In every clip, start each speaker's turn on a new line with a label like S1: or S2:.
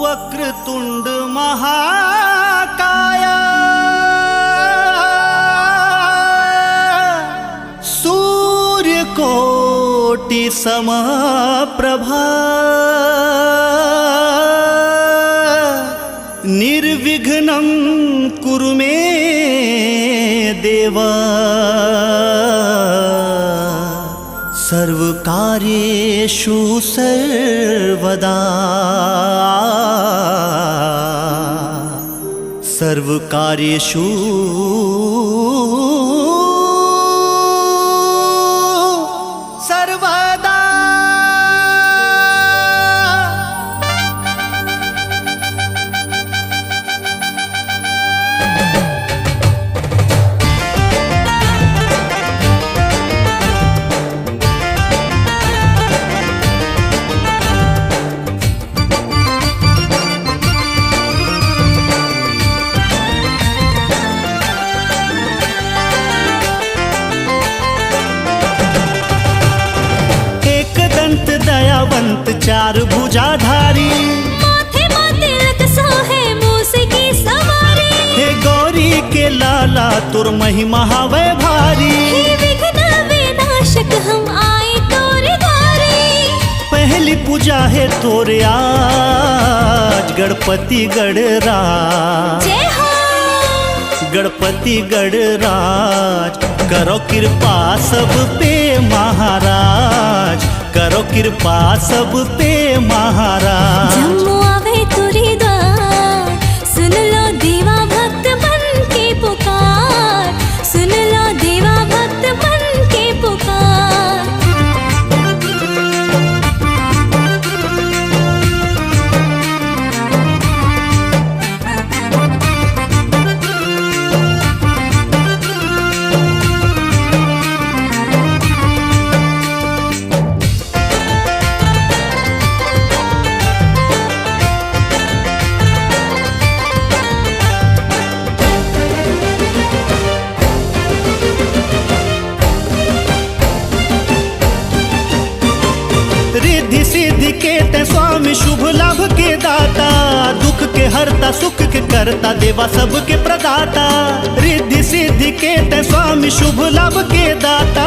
S1: वक्रतुंड महाकाय सूर्यकोटि समप्रभा निर्विघ्नं कुरु मे देव सर्वकार्येषु सर्वदा सर्वकार्येषु सर्वदा। दयावंत चार भुजाधारी
S2: माथे तिलक सोहे मूसे की सवारी।
S1: हे गौरी के लाला तुर महिमा हवे भारी।
S2: हे विघ्न विनाशक हम आए तोरे द्वारे।
S1: पहली पूजा है तोरे आज गणपति गणराज।
S2: जय हो
S1: गणपति गणराज करो कृपा सब पे महाराज करो कृपा सब पे महाराज।
S2: जम्मू आवे तुरी द्वार सुन लो देवा भक्त बन के पुकार। सुन लो देवा भक्त बन के पुकार।
S1: रिद्धि सिद्धि के ते स्वामी शुभ लाभ के दाता। दुख के हरता सुख के करता देवा सबके प्रदाता। रिद्धि सिद्धि के ते स्वामी शुभ लाभ के दाता।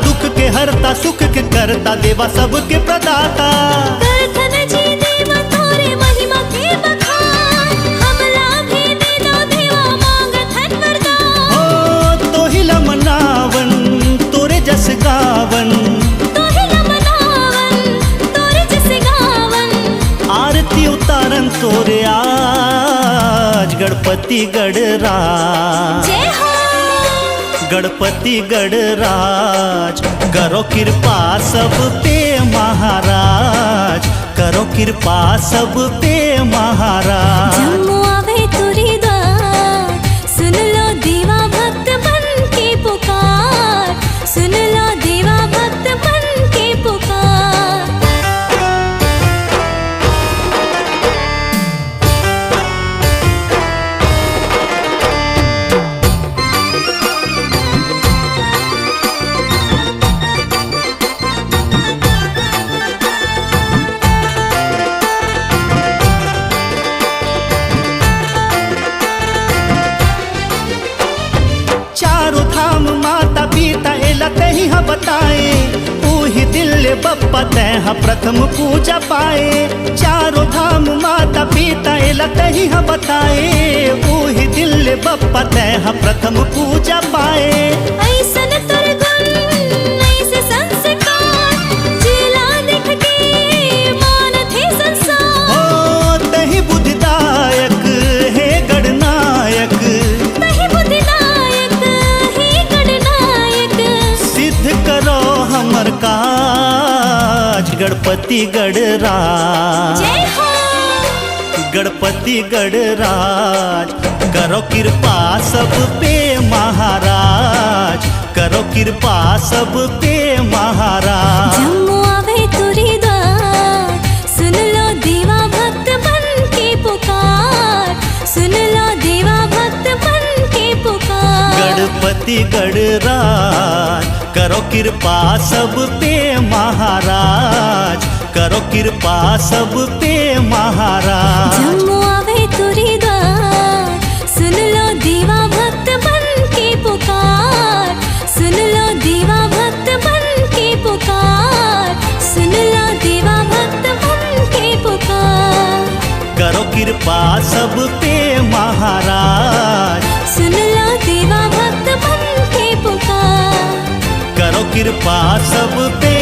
S1: दुख के हरता सुख के करता देवा सबके प्रदाता।
S2: करथन जी देवा तोरे महिमा के बखान। हमला भी दे दो देवा मांगथन वरदान।
S1: हो तो हिला मनावन तोरे जस गावन। आरती उतारन तोरे आज गणपति गणराज।
S2: जय हो
S1: गणपति गणराज करो कृपा सब पे महाराज करो कृपा सब पे महाराज।
S2: जम्मू आवे तुरी द्वार सुन लो देवा भक्त बन के पुकार। सुन लो देवा भक्त बन के पुकार।
S1: चारों धाम माता पिता एला कहीं हा बताए। ऊही दिल बप्पा तैहा प्रथम पूजा पाए। चारों धाम माता पिता एला कहीं हा बताए। ऊही दिल बप्पा तैहा प्रथम पूजा पाए।
S2: ऐसन तुर गुण ऐसे संस्कार जिला देख के मान थे संसार।
S1: हो तही बुद्धिदायक हे गणनायक।
S2: तही बुद्धिदायक हे गणनायक।
S1: सिद्ध करो हमर काज गणपति गणराज।
S2: जय हो
S1: गणपति गणराज करो कृपा सब पे महाराज करो कृपा सब पे महाराज।
S2: जम्मू आवे तुरी द्वार सुन लो देवा भक्त बन के पुकार। सुन लो देवा भक्त बन के पुकार।
S1: गणपति गणराज करो कृपा सब पे महाराज करो कृपा सब पे महाराज।
S2: जम्मू आवे तुरी द्वार, सुन लो देवा भक्त बन के पुकार, सुन लो देवा भक्त बन के पुकार, सुन लो देवा भक्त बन के पुकार।
S1: करो कृपा सब पे महाराज,
S2: सुन लो देवा भक्त बन के पुकार।
S1: करो कृपा सब पे